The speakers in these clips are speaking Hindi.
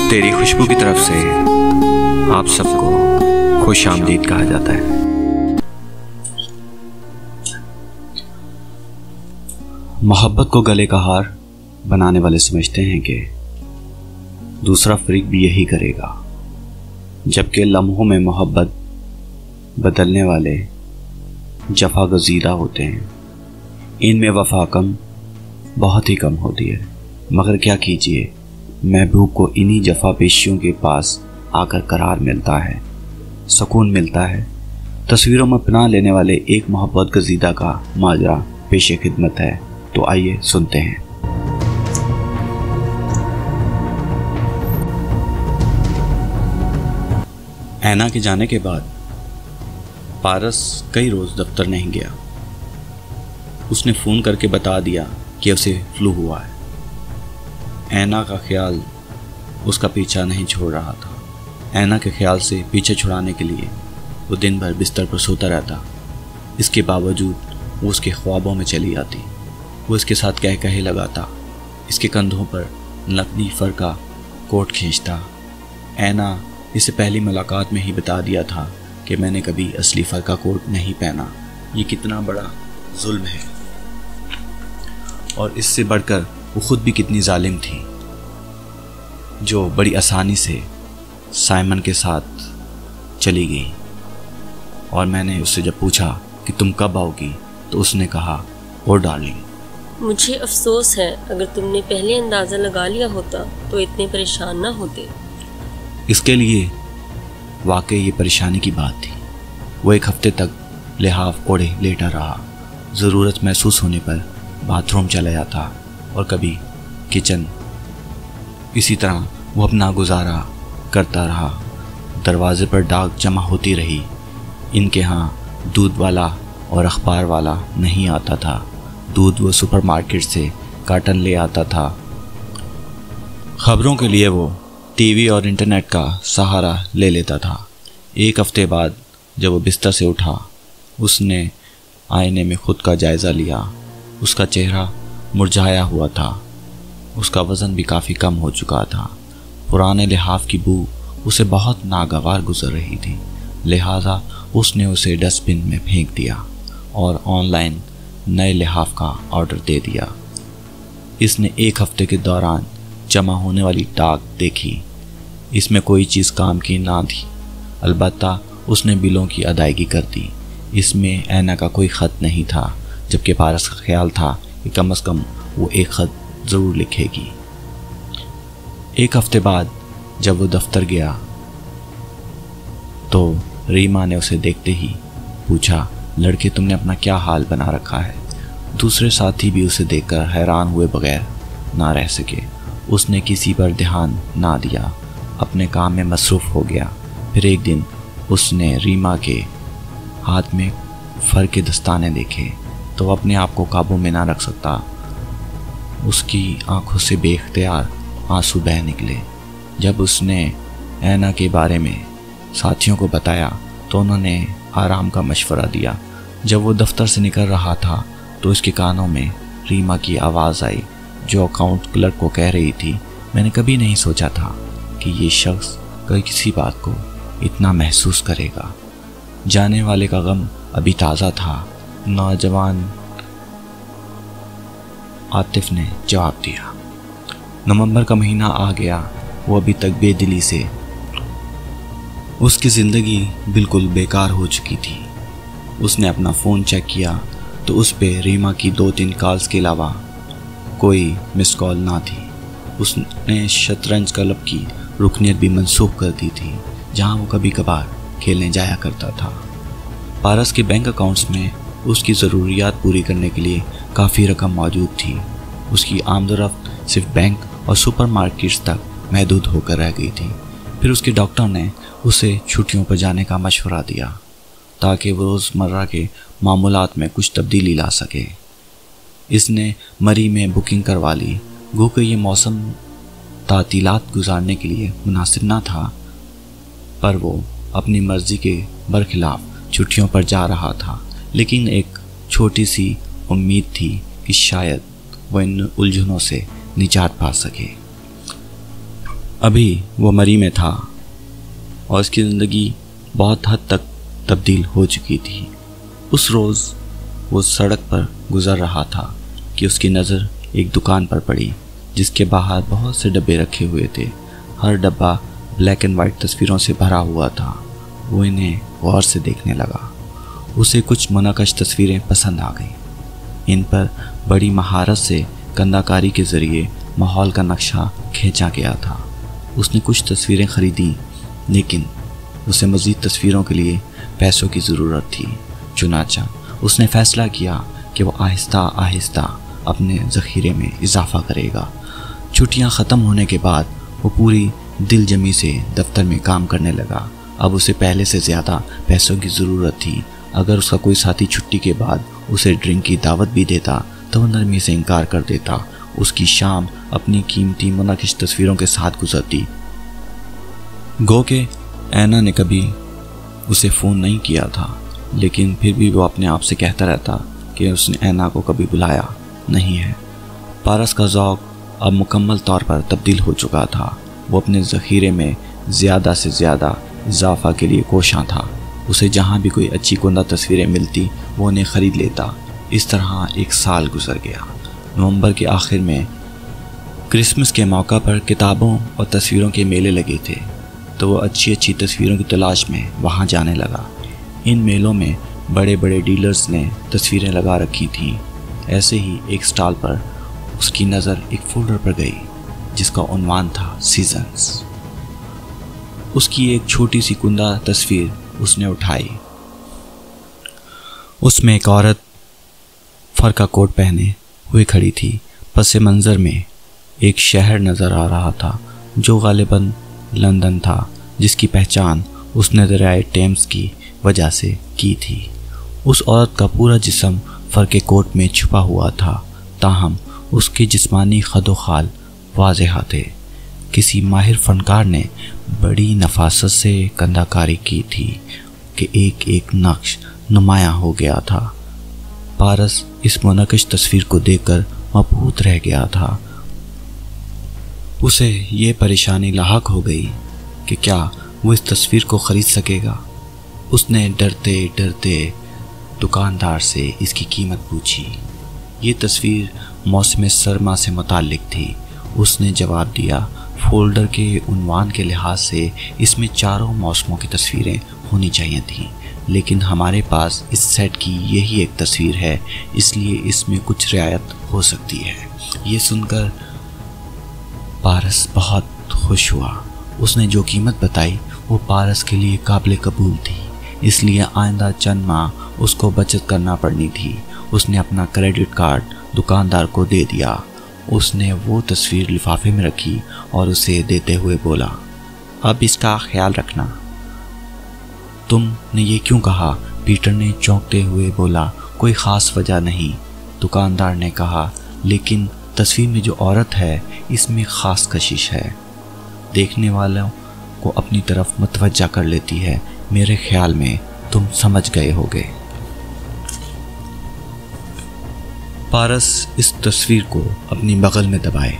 तेरी खुशबू की तरफ से आप सबको खुश आमदीद कहा जाता है। मोहब्बत को गले का हार बनाने वाले समझते हैं कि दूसरा फरीक भी यही करेगा, जबकि लम्हों में मोहब्बत बदलने वाले जफा गजीदा होते हैं। इनमें वफा कम, बहुत ही कम होती है, मगर क्या कीजिए, महबूब को इन्हीं जफा पेशियों के पास आकर करार मिलता है, सुकून मिलता है। तस्वीरों में पनाह लेने वाले एक मोहब्बत गजीदा का माजरा पेशे खिदमत है, तो आइए सुनते हैं। ऐना के जाने के बाद पारस कई रोज दफ्तर नहीं गया। उसने फ़ोन करके बता दिया कि उसे फ्लू हुआ है। ऐना का ख्याल उसका पीछा नहीं छोड़ रहा था। ऐना के ख्याल से पीछे छुड़ाने के लिए वो दिन भर बिस्तर पर सोता रहता। इसके बावजूद वो उसके ख्वाबों में चली आती। वो इसके साथ कह कहे लगाता, इसके कंधों पर नकली फर का कोट खींचता। ऐना इसे पहली मुलाकात में ही बता दिया था कि मैंने कभी असली फर का कोट नहीं पहना। ये कितना बड़ा जुल्म है, और इससे बढ़कर वो खुद भी कितनी जालिम थी, जो बड़ी आसानी से साइमन के साथ चली गई। और मैंने उससे जब पूछा कि तुम कब आओगी, तो उसने कहा, ओ डार्लिंग, मुझे अफसोस है, अगर तुमने पहले अंदाज़ा लगा लिया होता तो इतने परेशान ना होते। इसके लिए वाकई ये परेशानी की बात थी। वो एक हफ्ते तक लिहाफ ओढ़े लेटा रहा। ज़रूरत महसूस होने पर बाथरूम चला जाता और कभी किचन। इसी तरह वो अपना गुजारा करता रहा। दरवाजे पर डाक जमा होती रही। इनके यहाँ दूध वाला और अखबार वाला नहीं आता था। दूध वो सुपरमार्केट से कार्टन ले आता था। खबरों के लिए वो टीवी और इंटरनेट का सहारा ले लेता था। एक हफ्ते बाद जब वो बिस्तर से उठा, उसने आईने में खुद का जायज़ा लिया। उसका चेहरा मुरझाया हुआ था। उसका वज़न भी काफ़ी कम हो चुका था। पुराने लिहाफ की बू उसे बहुत नागवार गुजर रही थी, लिहाजा उसने उसे डस्टबिन में फेंक दिया और ऑनलाइन नए लिहाफ का ऑर्डर दे दिया। इसने एक हफ्ते के दौरान जमा होने वाली डाक देखी। इसमें कोई चीज़ काम की ना थी, अलबत्ता उसने बिलों की अदायगी कर दी। इसमें ऐना का कोई ख़त नहीं था, जबकि पारस का ख्याल था कि कम से कम वो एक ख़त ज़रूर लिखेगी। एक हफ्ते बाद जब वो दफ्तर गया तो रीमा ने उसे देखते ही पूछा, लड़के तुमने अपना क्या हाल बना रखा है। दूसरे साथी भी उसे देखकर हैरान हुए बगैर ना रह सके। उसने किसी पर ध्यान ना दिया, अपने काम में मसरूफ़ हो गया। फिर एक दिन उसने रीमा के हाथ में फर के दस्ताने देखे तो वो अपने आप को काबू में ना रख सकता। उसकी आंखों से बेख्तियार आंसू बह निकले। जब उसने ऐना के बारे में साथियों को बताया तो उन्होंने आराम का मशवरा दिया। जब वो दफ्तर से निकल रहा था तो उसके कानों में रीमा की आवाज़ आई, जो अकाउंट क्लर्क को कह रही थी, मैंने कभी नहीं सोचा था कि ये शख्स कभी किसी बात को इतना महसूस करेगा। जाने वाले का गम अभी ताज़ा था। नौजवान आतिफ ने जवाब दिया। नवंबर का महीना आ गया। वो अभी तक बेदिली से, उसकी ज़िंदगी बिल्कुल बेकार हो चुकी थी। उसने अपना फ़ोन चेक किया तो उस पे रीमा की 2-3 कॉल्स के अलावा कोई मिस कॉल ना थी। उसने शतरंज क्लब की रुकनियत भी मनसूख कर दी थी, जहां वो कभी कभार खेलने जाया करता था। पारस के बैंक अकाउंट्स में उसकी ज़रूरियात पूरी करने के लिए काफ़ी रकम मौजूद थी। उसकी आमदोरफ्त सिर्फ बैंक और सुपरमार्केट्स तक महदूद होकर रह गई थी। फिर उसके डॉक्टर ने उसे छुट्टियों पर जाने का मशवरा दिया ताकि वो रोज़मर्रा के मामूलात में कुछ तब्दीली ला सके। इसने मरी में बुकिंग करवा ली। गो कि ये मौसम तातीलात गुजारने के लिए मुनासिब ना था, पर वो अपनी मर्ज़ी के बरखिलाफ़ छुट्टियों पर जा रहा था। लेकिन एक छोटी सी उम्मीद थी कि शायद वह इन उलझनों से निजात पा सके। अभी वो मरी में था और उसकी ज़िंदगी बहुत हद तक तब्दील हो चुकी थी। उस रोज़ वो सड़क पर गुज़र रहा था कि उसकी नज़र एक दुकान पर पड़ी जिसके बाहर बहुत से डब्बे रखे हुए थे। हर डब्बा ब्लैक एंड वाइट तस्वीरों से भरा हुआ था। वो इन्हें गौर से देखने लगा। उसे कुछ मुनक़्क़श तस्वीरें पसंद आ गईं। इन पर बड़ी महारत से कंदाकारी के ज़रिए माहौल का नक्शा खींचा गया था। उसने कुछ तस्वीरें ख़रीदी, लेकिन उसे मज़ीद तस्वीरों के लिए पैसों की ज़रूरत थी। चुनाचा उसने फ़ैसला किया कि वो आहिस्ता आहिस्ता अपने ज़ख़ीरे में इजाफ़ा करेगा। छुट्टियां ख़त्म होने के बाद वो पूरी दिलजमी से दफ्तर में काम करने लगा। अब उसे पहले से ज़्यादा पैसों की ज़रूरत थी। अगर उसका कोई साथी छुट्टी के बाद उसे ड्रिंक की दावत भी देता तो वो नरमी से इनकार कर देता। उसकी शाम अपनी कीमती मुनक़्क़िश तस्वीरों के साथ गुजरती। गो के ऐना ने कभी उसे फ़ोन नहीं किया था, लेकिन फिर भी वो अपने आप से कहता रहता कि उसने ऐना को कभी बुलाया नहीं है। पारस का ज़ौक़ अब मुकम्मल तौर पर तब्दील हो चुका था। वो अपने ज़ख़ीरे में ज़्यादा से ज़्यादा इजाफ़ा के लिए कोशां था। उसे जहाँ भी कोई अच्छी कुंदा तस्वीरें मिलती वो उन्हें ख़रीद लेता। इस तरह एक साल गुजर गया। नवंबर के आखिर में क्रिसमस के मौका पर किताबों और तस्वीरों के मेले लगे थे, तो वो अच्छी अच्छी तस्वीरों की तलाश में वहाँ जाने लगा। इन मेलों में बड़े बड़े डीलर्स ने तस्वीरें लगा रखी थीं। ऐसे ही एक स्टॉल पर उसकी नज़र एक फोल्डर पर गई जिसका उन्वान था सीजन्स। उसकी एक छोटी सी कुंदा तस्वीर उसने उठाई। उसमें एक औरत फर का कोट पहने हुए खड़ी थी। पसे मंज़र में एक शहर नज़र आ रहा था जो गालिबन लंदन था, जिसकी पहचान उसने दरियाए टेम्स की वजह से की थी। उस औरत का पूरा जिस्म फर के कोट में छुपा हुआ था, ताहम उसके जिस्मानी खदोखाल वाज़ेह थे। किसी माहिर फनकार ने बड़ी नफासत से कंदाकारी की थी कि एक एक नक्श नुमायाँ हो गया था। पारस इस मुनक़्क़िश तस्वीर को देखकर मबहूत रह गया था। उसे ये परेशानी लाहक हो गई कि क्या वो इस तस्वीर को ख़रीद सकेगा। उसने डरते डरते दुकानदार से इसकी कीमत पूछी। ये तस्वीर मौसम सरमा से मुताल्लिक थी। उसने जवाब दिया, फोल्डर के उन्वान के लिहाज से इसमें चारों मौसमों की तस्वीरें होनी चाहिए थीं, लेकिन हमारे पास इस सेट की यही एक तस्वीर है, इसलिए इसमें कुछ रियायत हो सकती है। ये सुनकर पारस बहुत खुश हुआ। उसने जो कीमत बताई वो पारस के लिए काबिल कबूल थी, इसलिए आइंदा चंद माह उसको बचत करना पड़नी थी। उसने अपना क्रेडिट कार्ड दुकानदार को दे दिया। उसने वो तस्वीर लिफाफे में रखी और उसे देते हुए बोला, अब इसका ख्याल रखना। तुमने ये क्यों कहा? पीटर ने चौंकते हुए बोला, कोई ख़ास वजह नहीं। दुकानदार ने कहा, लेकिन तस्वीर में जो औरत है इसमें ख़ास कशिश है, देखने वालों को अपनी तरफ मुतवज्जा कर लेती है। मेरे ख्याल में तुम समझ गए होगे। पारस इस तस्वीर को अपनी बगल में दबाए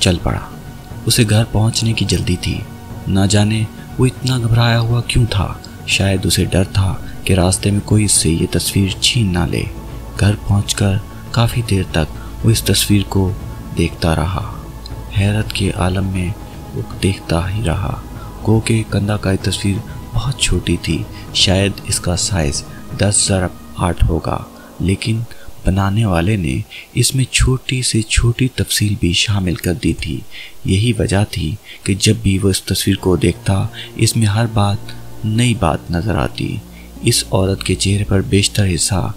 चल पड़ा। उसे घर पहुंचने की जल्दी थी। ना जाने वो इतना घबराया हुआ क्यों था। शायद उसे डर था कि रास्ते में कोई इससे ये तस्वीर छीन ना ले। घर पहुंचकर काफ़ी देर तक वो इस तस्वीर को देखता रहा। हैरत के आलम में वो देखता ही रहा। गो के कंधा का तस्वीर बहुत छोटी थी। शायद इसका साइज़ 10x8 होगा, लेकिन बनाने वाले ने इसमें छोटी से छोटी तफसील भी शामिल कर दी थी। यही वजह थी कि जब भी वो इस तस्वीर को देखता, इसमें हर बात नई बात नज़र आती। इस औरत के चेहरे पर बेशतर हिस्सा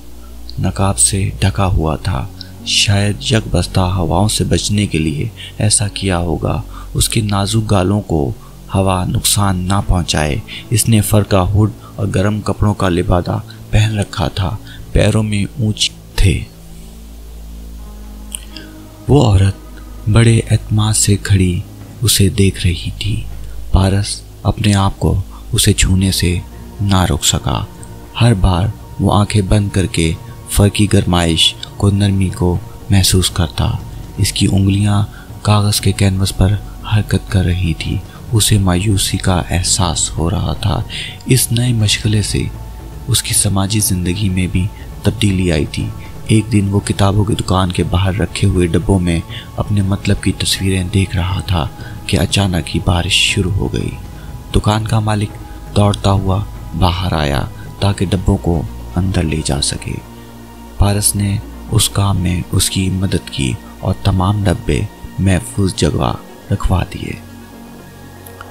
नकाब से ढका हुआ था। शायद यकबस्ता हवाओं से बचने के लिए ऐसा किया होगा। उसके नाजुक गालों को हवा नुकसान ना पहुंचाए, इसने फर का हुड और गर्म कपड़ों का लिबादा पहन रखा था। पैरों में ऊंच थे। वो औरत बड़े एतमाद से खड़ी उसे देख रही थी। पारस अपने आप को उसे छूने से ना रोक सका। हर बार वो आंखें बंद करके फर की गरमाइश को, नरमी को महसूस करता। इसकी उंगलियां कागज़ के कैनवस पर हरकत कर रही थी। उसे मायूसी का एहसास हो रहा था। इस नए मशगले से उसकी समाजी ज़िंदगी में भी तब्दीली आई थी। एक दिन वो किताबों की दुकान के बाहर रखे हुए डब्बों में अपने मतलब की तस्वीरें देख रहा था कि अचानक ही बारिश शुरू हो गई। दुकान का मालिक दौड़ता हुआ बाहर आया ताकि डब्बों को अंदर ले जा सके। पारस ने उस काम में उसकी मदद की और तमाम डब्बे महफूज जगह रखवा दिए।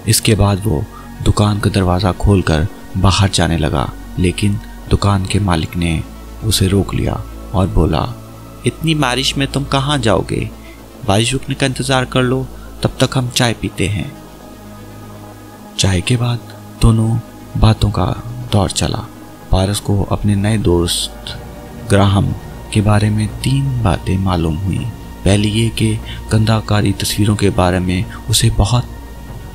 इसके बाद वो दुकान का दरवाज़ा खोलकर बाहर जाने लगा, लेकिन दुकान के मालिक ने उसे रोक लिया और बोला, इतनी बारिश में तुम कहाँ जाओगे? बारिश रुकने का इंतज़ार कर लो, तब तक हम चाय पीते हैं। चाय के बाद दोनों बातों का दौर चला। पारस को अपने नए दोस्त ग्राहम के बारे में 3 बातें मालूम हुई। पहली ये कि कंधाकारी तस्वीरों के बारे में उसे बहुत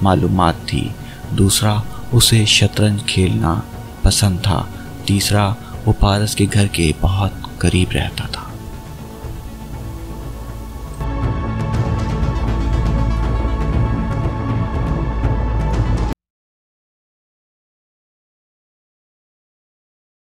मालूमात थी। दूसरा, उसे शतरंज खेलना पसंद था। तीसरा, वो पारस के घर के बहुत करीब रहता था।